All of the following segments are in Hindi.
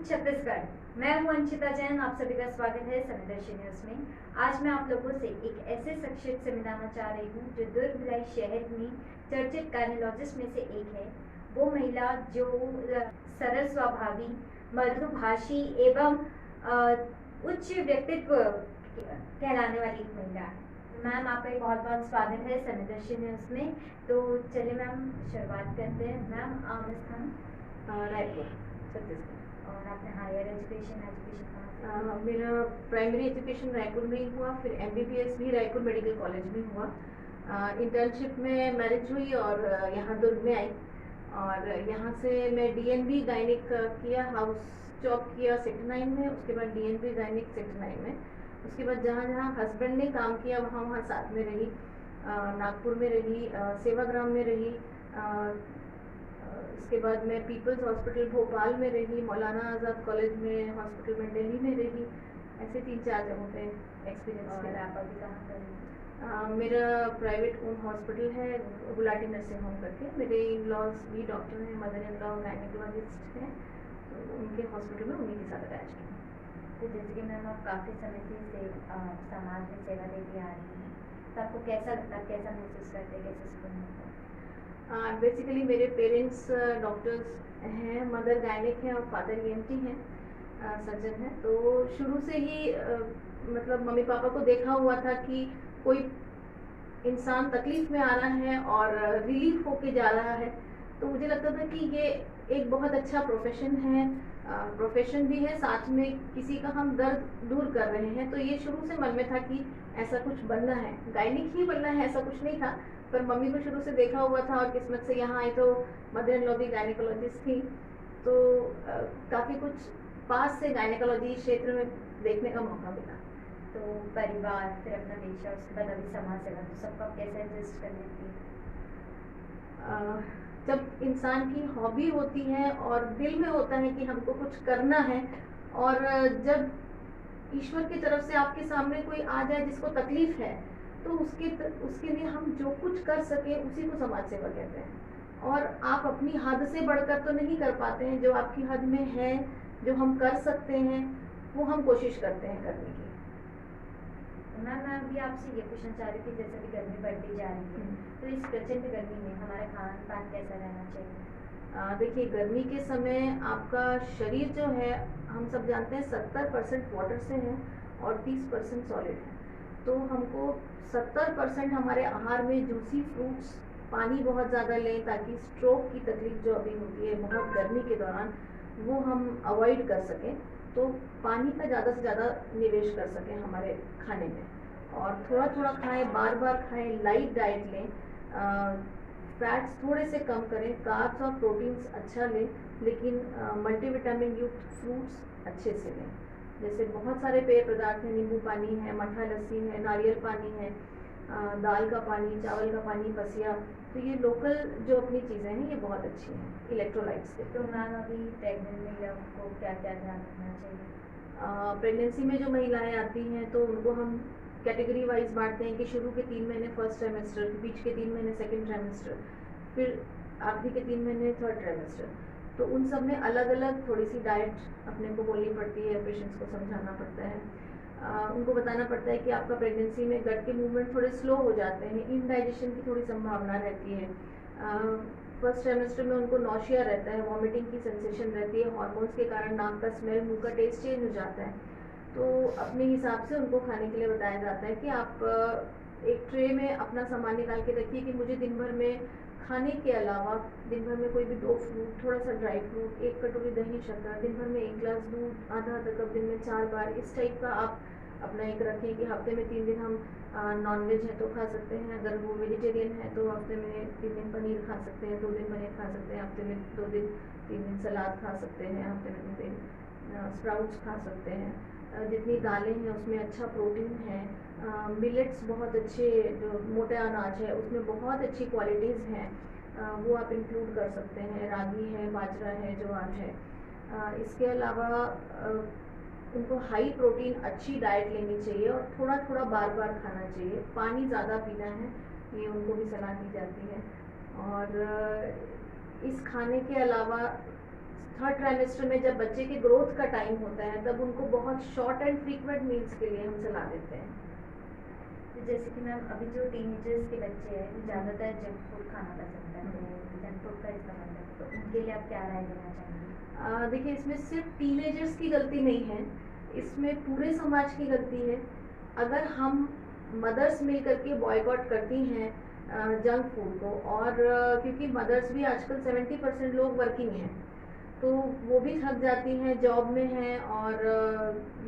छत्तीसगढ़। मैं हूं अंशिता जैन, आप सभी का स्वागत है समीदर्शी न्यूज में। आज मैं आप लोगों से एक ऐसे शख्सियत से मिलाना चाह रही हूं जो दुर्ग भिलाई शहर में चर्चित गायनोलॉजिस्ट में से एक है। वो महिला जो सरल स्वभावी, मृदुभाषी एवं उच्च व्यक्तित्व कहलाने वाली एक महिला है। मैम, आपका बहुत बहुत स्वागत है समीदर्शी न्यूज में। तो चलिए मैम, शुरुआत करते हैं। मैम, स्थान रायपुर, छत्तीसगढ़। और आपने हायर एजुकेशन कहाँ से? मेरा प्राइमरी एजुकेशन रायपुर में ही हुआ, फिर MBBS भी रायपुर मेडिकल कॉलेज में हुआ। इंटर्नशिप में मैरिज हुई और यहाँ दुर्ग में आई और यहाँ से मैं DNB गायनिक किया, हाउस जॉब किया सेक्टर 9 में, उसके बाद DNB गायनिक सेक्टर 9 में। उसके बाद जहाँ जहाँ हस्बैंड ने काम किया वहाँ साथ में रही। नागपुर में रही, सेवाग्राम में रही, इसके बाद मैं पीपल्स हॉस्पिटल भोपाल में रही, मौलाना आज़ाद कॉलेज में हॉस्पिटल में दिल्ली में रही। ऐसे 3-4 जगहों पे एक्सपीरियंस किया। आप अभी कहाँ कर रही हैं? मेरा प्राइवेट ओन हॉस्पिटल है, गुलाटी नर्सिंग होम करके। मेरे इन-लॉज भी डॉक्टर हैं, मदर इन लॉ गायनेकोलॉजिस्ट हैं, तो उनके हॉस्पिटल में उन्हीं के साथ अटैच हैं। तो जैसे कि मैम, आप काफ़ी समय से समाज में सेवा देती आ रही हैं, तो आपको कैसा लगता है, कैसा महसूस करते हैं, कैसे सुकून मिलता है? बेसिकली मेरे पेरेंट्स डॉक्टर्स हैं, मदर गायनिक हैं और फादर ENT हैं, सर्जन हैं। तो शुरू से ही मतलब मम्मी पापा को देखा हुआ था कि कोई इंसान तकलीफ में आ रहा है और रिलीफ होके जा रहा है, तो मुझे लगता था कि ये एक बहुत अच्छा प्रोफेशन है, प्रोफेशन भी है, साथ में किसी का हम दर्द दूर कर रहे हैं। तो ये शुरू से मन में था कि ऐसा कुछ बनना है, गायनिक ही बनना है, ऐसा कुछ नहीं था। पर मम्मी को शुरू से देखा हुआ था और किस्मत से यहाँ आई तो मदर इन लॉ भी गायनेकोलॉजिस्ट थी, तो काफ़ी कुछ पास से गायनेकोलॉजी क्षेत्र में देखने का मौका मिला। तो परिवार, फिर अपना पेशा, उसके बाद अभी समाज सेवा, तो सबको आप कैसे एडजस्ट कर लेती हैं? जब इंसान की हॉबी होती है और दिल में होता है कि हमको कुछ करना है, और जब ईश्वर की तरफ से आपके सामने कोई आ जाए जिसको तकलीफ है, तो उसके लिए हम जो कुछ कर सके उसी को समाज सेवा कहते हैं। और आप अपनी हद से बढ़कर तो नहीं कर पाते हैं, जो आपकी हद में है, जो हम कर सकते हैं, वो हम कोशिश करते हैं करने की। मैम, मैं अभी आपसे ये पूछना चाह रही थी, जैसे कि गर्मी बढ़ती जा रही है, तो इस प्रचंड गर्मी में हमारा खान पान कैसा रहना चाहिए? देखिए, गर्मी के समय आपका शरीर जो है, हम सब जानते हैं 70% वाटर से है और 30% सॉलिड है। तो हमको 70% हमारे आहार में जूसी फ्रूट्स, पानी बहुत ज़्यादा लें ताकि स्ट्रोक की तकलीफ जो अभी होती है बहुत गर्मी के दौरान, वो हम अवॉइड कर सकें। तो पानी का ज़्यादा से ज़्यादा निवेश कर सकें हमारे खाने में, और थोड़ा थोड़ा खाएं, बार बार खाएं, लाइट डाइट लें, फैट्स थोड़े से कम करें, कार्ब्स और प्रोटीन्स अच्छा लें, लेकिन मल्टीविटामिन युक्त फ्रूट्स अच्छे से लें। जैसे बहुत सारे पेय पदार्थ हैं, नींबू पानी है, मट्ठा लस्सी है, नारियल पानी है, दाल का पानी, चावल का पानी, पसिया। तो ये लोकल जो अपनी चीज़ें हैं ये बहुत अच्छी हैं इलेक्ट्रोलाइट्स के। तो मैम, अभी प्रेग्नेंट महिलाओं को क्या क्या ध्यान रखना चाहिए? प्रेगनेंसी में जो महिलाएं आती हैं तो उनको हम कैटेगरी वाइज बांटते हैं कि शुरू के 3 महीने फर्स्ट ट्राइमेस्टर, बीच के 3 महीने सेकेंड ट्राइमेस्टर, फिर आखिरी के 3 महीने थर्ड ट्राइमेस्टर। तो उन सब में अलग अलग थोड़ी सी डाइट अपने को बोलनी पड़ती है, पेशेंट्स को समझाना पड़ता है, उनको बताना पड़ता है कि आपका प्रेगनेंसी में गट के मूवमेंट थोड़े स्लो हो जाते हैं, इनडाइजेशन की थोड़ी संभावना रहती है। फर्स्ट ट्राइमेस्टर में उनको नौशिया रहता है, वॉमिटिंग की सेंसेशन रहती है, हार्मोन्स के कारण नाक का स्मेल, मुंह का टेस्ट चेंज हो जाता है। तो अपने हिसाब से उनको खाने के लिए बताया जाता है कि आप एक ट्रे में अपना सामान निकाल के रखिए कि मुझे दिन भर में खाने के अलावा दिन भर में कोई भी 2 फ्रूट, थोड़ा सा ड्राई फ्रूट, 1 कटोरी दही शक्कर, दिन भर में 1 गिलास दूध, आधा कप दिन में 4 बार, इस टाइप का आप अपना एक रखें कि हफ्ते में 3 दिन हम नॉनवेज है तो खा सकते हैं, अगर वो वेजिटेरियन है तो हफ्ते में 3 दिन पनीर खा सकते हैं, 2 दिन पनीर खा सकते हैं, हफ्ते में 2 दिन 3 दिन सलाद खा सकते हैं, हफ्ते में 2 दिन स्प्राउट्स खा सकते हैं। जितनी दालें हैं उसमें अच्छा प्रोटीन है, मिलेट्स बहुत अच्छे, जो मोटे अनाज है उसमें बहुत अच्छी क्वालिटीज़ हैं, वो आप इंक्लूड कर सकते हैं, रागी है, बाजरा है, ज्वार है। इसके अलावा उनको हाई प्रोटीन अच्छी डाइट लेनी चाहिए और थोड़ा थोड़ा बार बार खाना चाहिए, पानी ज़्यादा पीना है, ये उनको भी सलाह दी जाती है। और इस खाने के अलावा थर्ड ट्राइमेस्टर में जब बच्चे के ग्रोथ का टाइम होता है तब उनको बहुत शॉर्ट एंड फ्रीक्वेंट मील्स के लिए हम सलाह देते हैं। तो जैसे कि मैम अभी जो टीनेजर्स के बच्चे हैं वो ज़्यादातर जंक फूड खाना पसंद करते हैं, जंक फूड का इस्तेमाल करते हैं, तो उनके लिए आप क्या राय देना चाहेंगे? देखिए, इसमें सिर्फ टीनेजर्स की गलती नहीं है, इसमें पूरे समाज की गलती है। अगर हम मदर्स मिल करके बॉयकॉट करती हैं जंक फूड को, और क्योंकि मदर्स भी आजकल 70% लोग वर्किंग हैं, तो वो भी थक जाती हैं, जॉब में हैं, और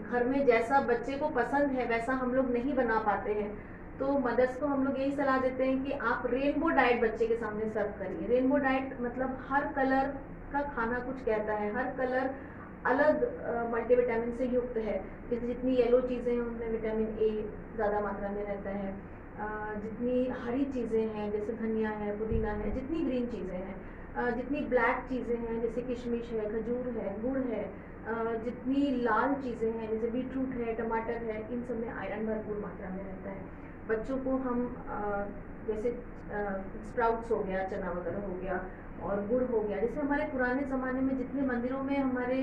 घर में जैसा बच्चे को पसंद है वैसा हम लोग नहीं बना पाते हैं। तो मदर्स को हम लोग यही सलाह देते हैं कि आप रेनबो डाइट बच्चे के सामने सर्व करिए। रेनबो डाइट मतलब हर कलर का खाना कुछ कहता है, हर कलर अलग मल्टीविटामिन से युक्त है। जैसे जितनी येलो चीज़ें हैं उनमें विटामिन ए ज़्यादा मात्रा में रहता है, जितनी हरी चीज़ें हैं जैसे धनिया है, पुदीना है, जितनी ग्रीन चीज़ें हैं, जितनी ब्लैक चीज़ें हैं जैसे किशमिश है, खजूर है, गुड़ है, जितनी लाल चीज़ें हैं जैसे बीटरूट है, टमाटर है, इन सब में आयरन भरपूर मात्रा में रहता है। बच्चों को हम जैसे स्प्राउट्स हो गया, चना वगैरह हो गया, और गुड़ हो गया, जैसे हमारे पुराने ज़माने में जितने मंदिरों में हमारे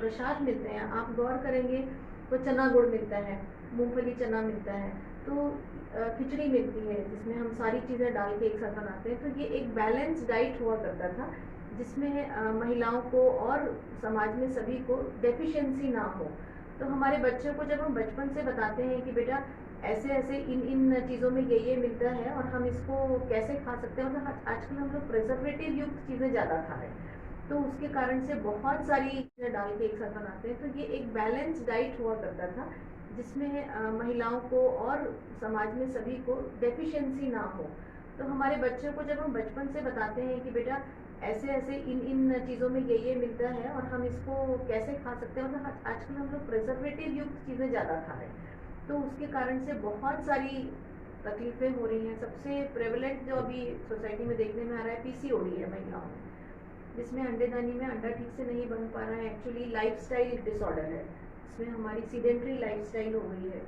प्रसाद मिलते हैं, आप गौर करेंगे तो चना गुड़ मिलता है, मूंगफली चना मिलता है, तो खिचड़ी मिलती है जिसमें हम सारी चीज़ें डाल के एक साथ बनाते हैं। तो ये एक बैलेंस डाइट हुआ करता था जिसमें महिलाओं को और समाज में सभी को डेफिशिएंसी ना हो। तो हमारे बच्चों को जब हम बचपन से बताते हैं कि बेटा ऐसे ऐसे इन चीज़ों में ये मिलता है और हम इसको कैसे खा सकते हैं, मतलब आजकल हम लोग प्रिजर्वेटिव युक्त चीज़ें ज़्यादा खा रहे हैं, तो उसके कारण से बहुत सारी चीज़ें डाल के एक साथ बनाते हैं। तो ये एक बैलेंस डाइट हुआ करता था जिसमें महिलाओं को और समाज में सभी को डेफिशिएंसी ना हो। तो हमारे बच्चों को जब हम बचपन से बताते हैं कि बेटा ऐसे ऐसे इन चीज़ों में ये मिलता है और हम इसको कैसे खा सकते हैं, मतलब आजकल हम लोग प्रिजर्वेटिव युक्त चीज़ें ज़्यादा खा रहे हैं, तो उसके कारण से बहुत सारी तकलीफ़ें हो रही हैं। सबसे प्रेवलेंट जो अभी सोसाइटी में देखने में आ रहा है पीसीओडी है महिलाओं में, जिसमें अंडेदानी में अंडा ठीक से नहीं बन पा रहा है। एक्चुअली लाइफस्टाइल डिसऑर्डर है, इसमें हमारी सीडेंट्री लाइफस्टाइल हो गई है,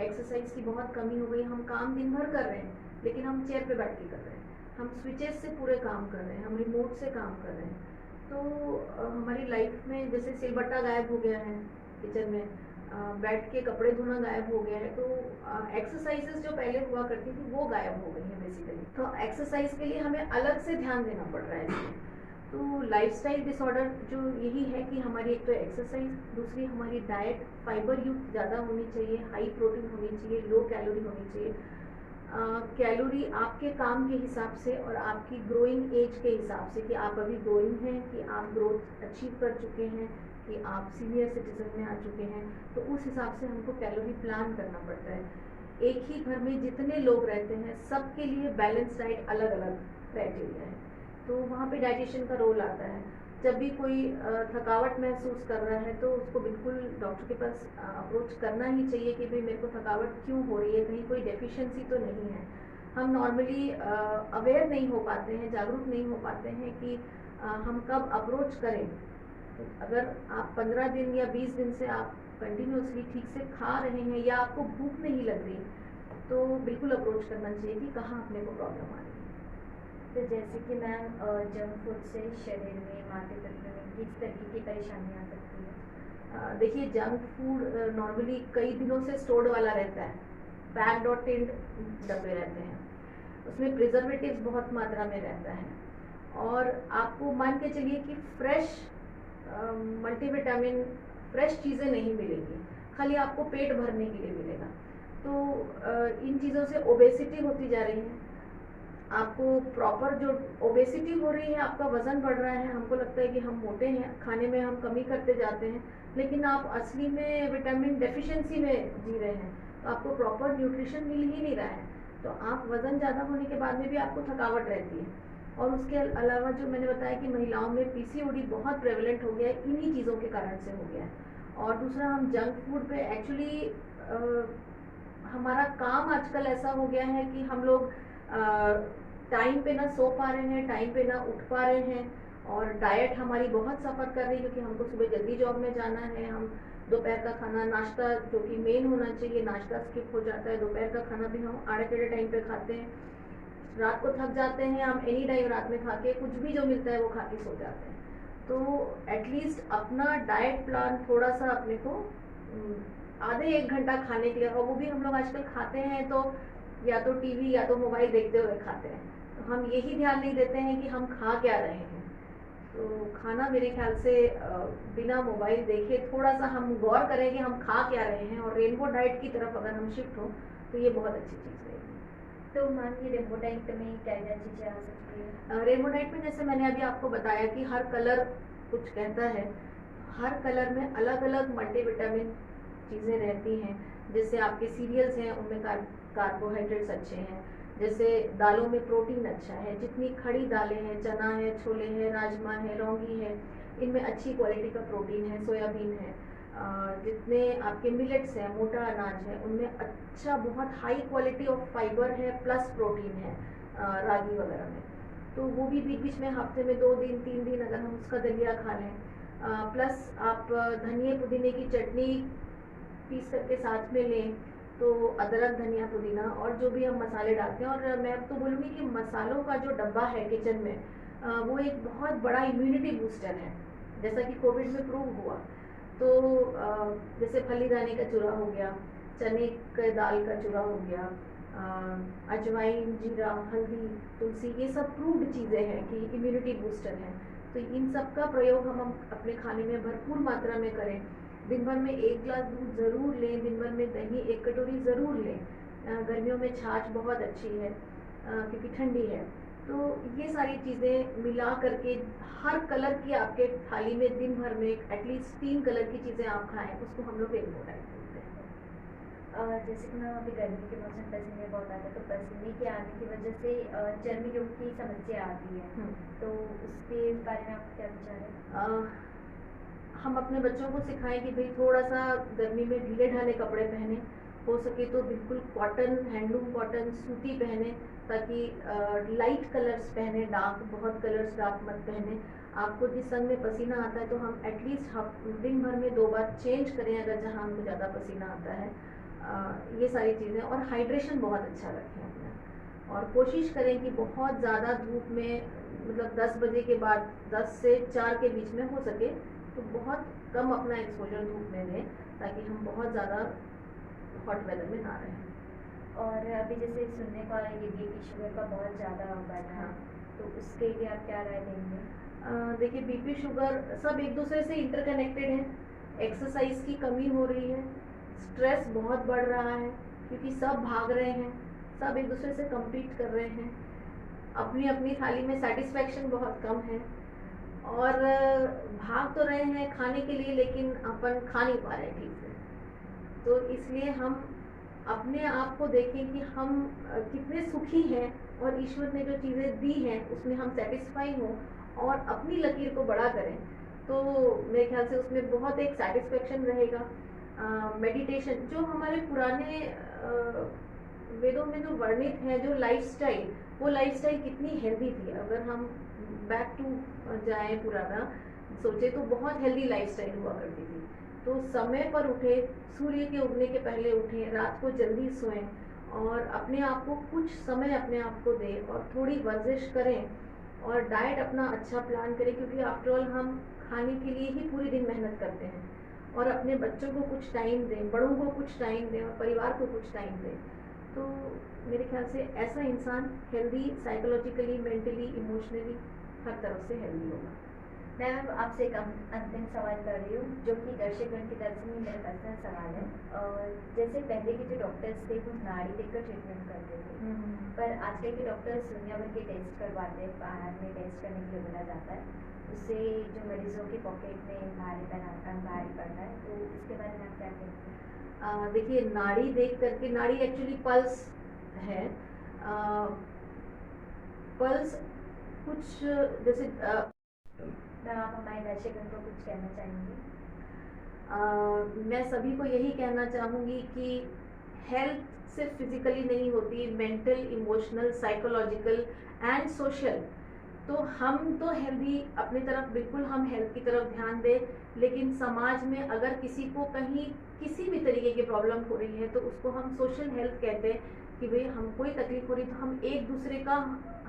एक्सरसाइज की बहुत कमी हो गई। हम काम दिन भर कर रहे हैं लेकिन हम चेयर पे बैठ के कर रहे हैं, हम स्विचेस से पूरे काम कर रहे हैं, हम रिमोट से काम कर रहे हैं। तो हमारी लाइफ में जैसे सिलबट्टा गायब हो गया है किचन में, बैठ के कपड़े धोना गायब हो गया है, तो एक्सरसाइजेस जो पहले हुआ करती थी वो गायब हो गई है बेसिकली। तो एक्सरसाइज के लिए हमें अलग से ध्यान देना पड़ रहा है इसमें। तो लाइफस्टाइल डिसऑर्डर जो यही है कि हमारी एक तो एक्सरसाइज, दूसरी हमारी डाइट फाइबर युक्त ज़्यादा होनी चाहिए, हाई प्रोटीन होनी चाहिए, लो कैलोरी होनी चाहिए। कैलोरी आपके काम के हिसाब से और आपकी ग्रोइंग एज के हिसाब से कि आप अभी ग्रोइंग हैं, कि आप ग्रोथ अचीव कर चुके हैं, कि आप सीनियर सिटीजन में आ चुके हैं, तो उस हिसाब से हमको कैलोरी प्लान करना पड़ता है। एक ही घर में जितने लोग रहते हैं सबके लिए बैलेंस डाइट अलग अलग क्राइटेरिया है, तो वहाँ पे डाइटिशियन का रोल आता है। जब भी कोई थकावट महसूस कर रहा है तो उसको बिल्कुल डॉक्टर के पास अप्रोच करना ही चाहिए कि भाई मेरे को थकावट क्यों हो रही है, कहीं कोई डेफिशिएंसी तो नहीं है। हम नॉर्मली अवेयर नहीं हो पाते हैं, जागरूक नहीं हो पाते हैं कि हम कब अप्रोच करें। तो अगर आप 15 दिन या 20 दिन से आप कंटिन्यूसली ठीक से खा रहे हैं या आपको भूख नहीं लग रही, तो बिल्कुल अप्रोच करना चाहिए कि कहाँ अपने को प्रॉब्लम आ रही है। तो जैसे कि मैम जंक फूड से शरीर में, माथे तंत्र में किस तरीके की परेशानी आ सकती है? देखिए, जंक फूड नॉर्मली कई दिनों से स्टोर्ड वाला रहता है, पैक्ड और टिन्ड डब्बे रहते हैं, उसमें प्रिजर्वेटिव्स बहुत मात्रा में रहता है, और आपको मान के चलिए कि फ्रेश मल्टीविटामिन फ्रेश चीज़ें नहीं मिलेंगी, खाली आपको पेट भरने के लिए मिलेगा। तो इन चीज़ों से ओबेसिटी होती जा रही है, आपको प्रॉपर जो ओबेसिटी हो रही है, आपका वज़न बढ़ रहा है, हमको लगता है कि हम मोटे हैं, खाने में हम कमी करते जाते हैं, लेकिन आप असली में विटामिन डेफिशिएंसी में जी रहे हैं, तो आपको प्रॉपर न्यूट्रिशन मिल ही नहीं रहा है, तो आप वज़न ज़्यादा होने के बाद में भी आपको थकावट रहती है। और उसके अलावा जो मैंने बताया कि महिलाओं में पीसीओडी बहुत प्रेवलेंट हो गया है, इन्हीं चीज़ों के कारण से हो गया है। और दूसरा, हम जंक फूड पे एक्चुअली हमारा काम आजकल ऐसा हो गया है कि हम लोग टाइम पे ना सो पा रहे हैं, टाइम पे ना उठ पा रहे हैं, और डाइट हमारी बहुत सफ़र कर रही है क्योंकि हमको सुबह जल्दी जॉब में जाना है। हम दोपहर का खाना, नाश्ता जो कि मेन होना चाहिए, नाश्ता स्किप हो जाता है, दोपहर का खाना भी हम आड़े टेढ़े टाइम पे खाते हैं, रात को थक जाते हैं, हम एनी टाइम रात में खा के कुछ भी जो मिलता है वो खा के सो जाते हैं। तो एटलीस्ट अपना डाइट प्लान थोड़ा सा अपने को आधे 1 घंटा खाने के लिए, और वो भी हम लोग आजकल खाते हैं तो या तो टीवी या तो मोबाइल देखते हुए खाते हैं, तो हम यही ध्यान नहीं देते हैं कि हम खा क्या रहे हैं। तो खाना मेरे ख्याल से बिना मोबाइल देखे थोड़ा सा हम गौर करें कि हम खा क्या रहे हैं, और रेनबो डाइट की तरफ अगर हम शिफ्ट हो तो ये बहुत अच्छी चीज़ रहेगी। तो मैम ये रेनबो डाइट में क्या क्या चीज़ें आ सकती है? रेनबो डाइट में जैसे मैंने अभी आपको बताया कि हर कलर कुछ कहता है, हर कलर में अलग अलग मल्टीविटामिन चीज़ें रहती हैं। जैसे आपके सीरियल्स हैं उनमें कार्बोहाइड्रेट्स अच्छे हैं, जैसे दालों में प्रोटीन अच्छा है, जितनी खड़ी दालें हैं, चना है, छोले हैं, राजमा है, लौंगी है, इनमें अच्छी क्वालिटी का प्रोटीन है, सोयाबीन है। जितने आपके मिलेट्स हैं, मोटा अनाज है, उनमें अच्छा बहुत हाई क्वालिटी ऑफ फाइबर है प्लस प्रोटीन है, रागी वगैरह में। तो वो भी बीच बीच में हफ्ते में 2 दिन 3 दिन अगर हम उसका दलिया खा लें, प्लस आप धनिए पुदीने की चटनी पीस करके साथ में लें, तो अदरक धनिया पुदीना और जो भी हम मसाले डालते हैं, और मैं अब तो बोलूँगी कि मसालों का जो डब्बा है किचन में, वो एक बहुत बड़ा इम्यूनिटी बूस्टर है, जैसा कि कोविड में प्रूव हुआ। तो जैसे फली दाने का चूरा हो गया, चने के दाल का चूरा हो गया, अजवाइन, जीरा, हल्दी, तुलसी, ये सब प्रूव्ड चीज़ें हैं कि इम्यूनिटी बूस्टर हैं। तो इन सब का प्रयोग हम अपने खाने में भरपूर मात्रा में करें। दिन भर में 1 ग्लास दूध ज़रूर लें, दिन भर में दही 1 कटोरी ज़रूर लें। गर्मियों में छाछ बहुत अच्छी है क्योंकि ठंडी है। तो ये सारी चीज़ें मिला करके हर कलर की आपके थाली में दिन भर में एटलीस्ट 3 कलर की चीज़ें आप खाएं, उसको हम लोग रेनबो डाइट बोलते हैं। जैसे कि मैम अभी गर्मी के मौसम पसीने बहुत आते हैं, तो पसीने के आने की वजह से चर्म रोग की समस्या आती है, तो उसके बारे में आपका क्या विचार है? हम अपने बच्चों को सिखाएं कि भाई थोड़ा सा गर्मी में ढीले ढाले कपड़े पहने, हो सके तो बिल्कुल कॉटन, हैंडलूम कॉटन, सूती पहने, ताकि लाइट कलर्स पहने, बहुत कलर्स डार्क मत पहने। आपको जिस रंग में पसीना आता है तो हम एटलीस्ट दिन भर में 2 बार चेंज करें अगर जहाँ हमको ज़्यादा पसीना आता है। ये सारी चीज़ें, और हाइड्रेशन बहुत अच्छा रखें अपना, और कोशिश करें कि बहुत ज़्यादा धूप में, मतलब 10 बजे के बाद 10 से 4 के बीच में हो सके तो बहुत कम अपना एक्सपोजर धूप में दें, ताकि हम बहुत ज़्यादा हॉट वेदर में ना रहें। और अभी जैसे सुनने को आ रहा है कि बीपी शुगर का बहुत ज़्यादा बढ़ रहा है, तो उसके लिए आप क्या राय देंगे? देखिए, बीपी शुगर सब एक दूसरे से इंटरकनेक्टेड हैं। एक्सरसाइज की कमी हो रही है, स्ट्रेस बहुत बढ़ रहा है क्योंकि सब भाग रहे हैं, सब एक दूसरे से कम्पीट कर रहे हैं, अपनी अपनी थाली में सेटिस्फैक्शन बहुत कम है, और भाग तो रहे हैं खाने के लिए लेकिन अपन खा नहीं पा रहे ठीक से। तो इसलिए हम अपने आप को देखें कि हम कितने सुखी हैं, और ईश्वर ने जो चीज़ें दी हैं उसमें हम सेटिस्फाई हों और अपनी लकीर को बड़ा करें, तो मेरे ख्याल से उसमें बहुत एक सेटिस्फेक्शन रहेगा। मेडिटेशन, जो हमारे पुराने वेदों में जो वर्णित है, जो लाइफस्टाइल, वो लाइफस्टाइल कितनी हेल्दी थी। अगर हम बैक टू जाएं पुराना सोचे तो बहुत हेल्दी लाइफस्टाइल हुआ करती थी। तो समय पर उठे, सूर्य के उगने के पहले उठें, रात को जल्दी सोएं, और अपने आप को कुछ समय अपने आप को दें और थोड़ी वर्जिश करें, और डाइट अपना अच्छा प्लान करें, क्योंकि आफ्टरऑल हम खाने के लिए ही पूरे दिन मेहनत करते हैं। और अपने बच्चों को कुछ टाइम दें, बड़ों को कुछ टाइम दें, और परिवार को कुछ टाइम दें। तो मेरे ख्याल से ऐसा इंसान हेल्दी, साइकोलॉजिकली, मेंटली, इमोशनली हर तरफ से हेल्दी होगा। मैं आपसे एक अंतिम सवाल कर रही हूँ, जो कि दर्शकगण की तरफ से मेरा पर्सनल सवाल है। और जैसे पहले के जो डॉक्टर्स थे वो नाड़ी देखकर ट्रीटमेंट करते थे, पर आजकल के डॉक्टर्स दुनिया भर के टेस्ट करवाते हैं, बाहर में टेस्ट करने के लिए बोला जाता है, उससे जो मरीजों के पॉकेट में भारी पड़ता है, तो इसके बारे में आप क्या कहते हैं? देखिए, नाड़ी देख करके, नाड़ी एक्चुअली पल्स है। पल्स कुछ जैसे मैम, आप हमारे दर्शकों को कुछ कहना चाहेंगे? मैं सभी को यही कहना चाहूँगी कि हेल्थ सिर्फ फिजिकली नहीं होती, mental, emotional, psychological and social. तो हम तो हेल्दी अपनी तरफ, बिल्कुल हम हेल्थ की तरफ ध्यान दें, लेकिन समाज में अगर किसी को कहीं किसी भी तरीके की प्रॉब्लम हो रही है तो उसको हम सोशल हेल्थ कहते हैं, कि भाई हम कोई तकलीफ हो रही तो हम एक दूसरे का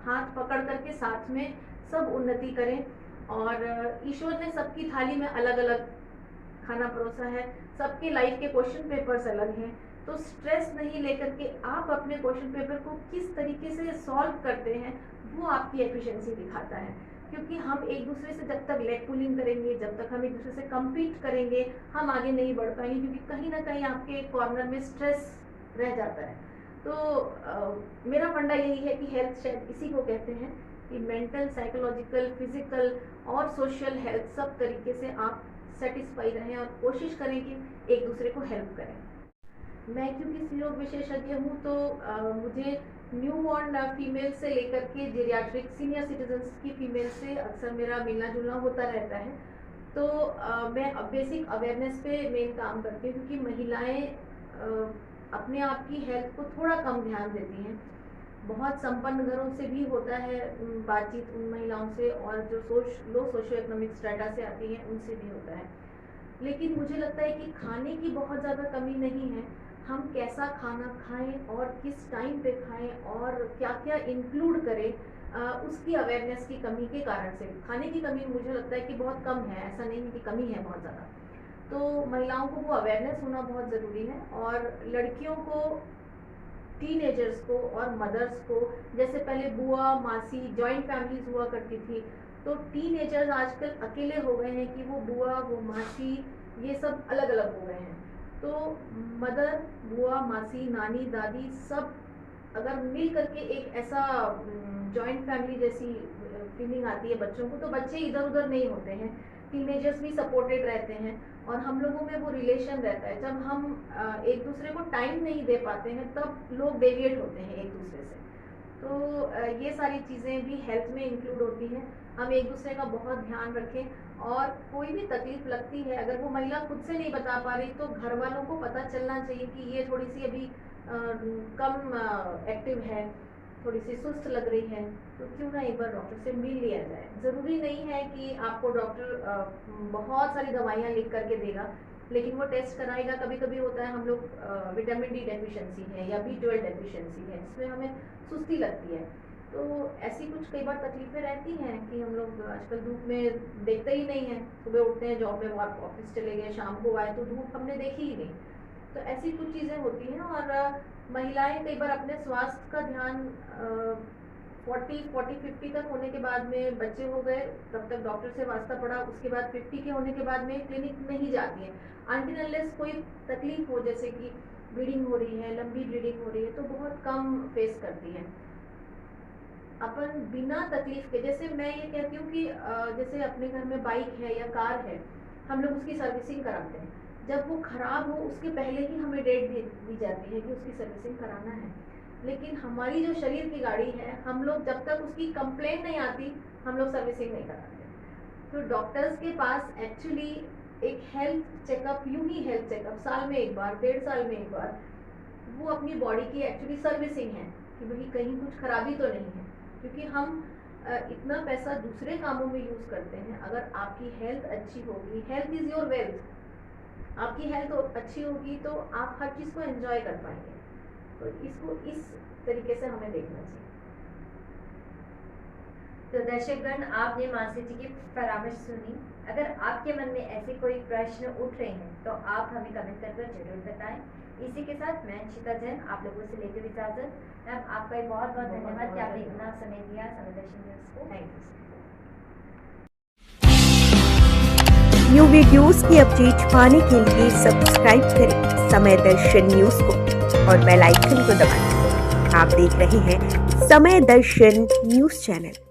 हाथ पकड़ करके साथ में सब उन्नति करें। और ईश्वर ने सबकी थाली में अलग अलग खाना परोसा है, सबके लाइफ के क्वेश्चन पेपर्स अलग हैं। तो स्ट्रेस नहीं लेकर के आप अपने क्वेश्चन पेपर को किस तरीके से सॉल्व करते हैं वो आपकी एफिशिएंसी दिखाता है। क्योंकि हम एक दूसरे से जब तक लेग पुलिंग करेंगे, जब तक हम एक दूसरे से कम्पीट करेंगे, हम आगे नहीं बढ़ पाएंगे, क्योंकि कहीं ना कहीं आपके कॉर्नर में स्ट्रेस रह जाता है। तो मेरा फंडा यही है कि हेल्थ शायद इसी को कहते हैं कि मेंटल, साइकोलॉजिकल, फिजिकल और सोशल हेल्थ सब तरीके से आप सेटिस्फाई रहें और कोशिश करें कि एक दूसरे को हेल्प करें। मैं क्योंकि स्त्री रोग विशेषज्ञ हूँ तो मुझे न्यू बॉर्न फीमेल से लेकर के जेरियाट्रिक सीनियर सिटीजन्स की फीमेल से अक्सर मेरा मिलना जुलना होता रहता है। तो मैं बेसिक अवेयरनेस पे मेन काम करती हूँ, क्योंकि महिलाएं अपने आप की हेल्थ को थोड़ा कम ध्यान देती हैं। बहुत संपन्न घरों से भी होता है बातचीत उन महिलाओं से, और जो लो सोशियो इकोनॉमिक स्ट्रेटा से आती हैं उनसे भी होता है। लेकिन मुझे लगता है कि खाने की बहुत ज़्यादा कमी नहीं है, हम कैसा खाना खाएं और किस टाइम पे खाएं और क्या क्या इंक्लूड करें, उसकी अवेयरनेस की कमी के कारण से। खाने की कमी मुझे लगता है कि बहुत कम है, ऐसा नहीं है कि कमी है बहुत ज़्यादा। तो महिलाओं को वो अवेयरनेस होना बहुत ज़रूरी है। और लड़कियों को, टीनेजर्स को और मदर्स को, जैसे पहले बुआ मासी जॉइंट फैमिलीज हुआ करती थी, तो टीनेजर्स आजकल अकेले हो गए हैं कि वो बुआ वो मासी ये सब अलग अलग हो गए हैं। तो मदर, बुआ, मासी, नानी, दादी सब अगर मिल करके एक ऐसा जॉइंट फैमिली जैसी फीलिंग आती है बच्चों को, तो बच्चे इधर उधर नहीं होते हैं, टीनेजर्स भी सपोर्टेड रहते हैं और हम लोगों में वो रिलेशन रहता है। जब हम एक दूसरे को टाइम नहीं दे पाते हैं तब लोग डेविएट होते हैं एक दूसरे से। तो ये सारी चीज़ें भी हेल्थ में इंक्लूड होती हैं। हम एक दूसरे का बहुत ध्यान रखें और कोई भी तकलीफ लगती है, अगर वो महिला खुद से नहीं बता पा रही तो घर वालों को पता चलना चाहिए कि ये थोड़ी सी अभी कम एक्टिव है, थोड़ी सी सुस्त लग रही है, तो क्यों ना एक बार डॉक्टर से मिल लिया जाए। ज़रूरी नहीं है कि आपको डॉक्टर बहुत सारी दवाइयाँ लिख करके देगा, लेकिन वो टेस्ट कराएगा। कभी कभी होता है हम लोग विटामिन डी डेफिशिएंसी है या B12 डेफिशिएंसी है, जिसमें हमें सुस्ती लगती है। तो ऐसी कुछ कई बार तकलीफें रहती हैं कि हम लोग आजकल धूप में देखते ही नहीं हैं, सुबह उठते हैं जॉब में, वो ऑफिस चले गए, शाम को आए तो धूप हमने देखी ही नहीं। तो ऐसी कुछ चीज़ें होती हैं। और महिलाएं कई बार अपने स्वास्थ्य का ध्यान 40-50 तक होने के बाद में, बच्चे हो गए तब तक डॉक्टर से वास्ता पड़ा, उसके बाद 50 के होने के बाद में क्लिनिक नहीं जाती है अनटिल अनलेस कोई तकलीफ हो, जैसे कि ब्लीडिंग हो रही है, लंबी ब्लीडिंग हो रही है, तो बहुत कम फेस करती है। अपन बिना तकलीफ के, जैसे मैं ये कहती हूँ कि जैसे अपने घर में बाइक है या कार है, हम लोग उसकी सर्विसिंग कराते हैं। जब वो खराब हो उसके पहले ही हमें डेट दी जाती है कि उसकी सर्विसिंग कराना है। लेकिन हमारी जो शरीर की गाड़ी है, हम लोग जब तक उसकी कंप्लेंट नहीं आती हम लोग सर्विसिंग नहीं कराते। तो डॉक्टर्स के पास एक्चुअली एक हेल्थ चेकअप, यूं ही हेल्थ चेकअप साल में एक बार, 1.5 साल में एक बार, वो अपनी बॉडी की एक्चुअली सर्विसिंग है कि भाई कहीं कुछ खराबी तो नहीं है। क्योंकि हम इतना पैसा दूसरे कामों में यूज़ करते हैं। अगर आपकी हेल्थ अच्छी होगी, हेल्थ इज़ योर वेल्थ, आपकी हेल्थ अच्छी होगी तो आप हर चीज़ को एंजॉय कर पाएंगे। तो इसको इस तरीके से हमें देखना चाहिए। तो दर्शकगण, आपने मानसी जी की परामर्श सुनी। अगर आपके मन में ऐसे कोई प्रश्न उठ रहे हैं तो आप हमें कमेंट कर जरूर बताएं। इसी के साथ मैं अंशिता जैन आप लोगों से लेकर इजाजत। मैम आपका बहुत बहुत धन्यवाद कि आपने इतना समय दिया समय दर्शन न्यूज़ को। Thank you. न्यू वीडियोस की अपडेट पाने के लिए सब्सक्राइब करें समय दर्शन न्यूज़ को और बेल आइकन को दबाएं। आप देख रहे हैं समय दर्शन न्यूज़ चैनल।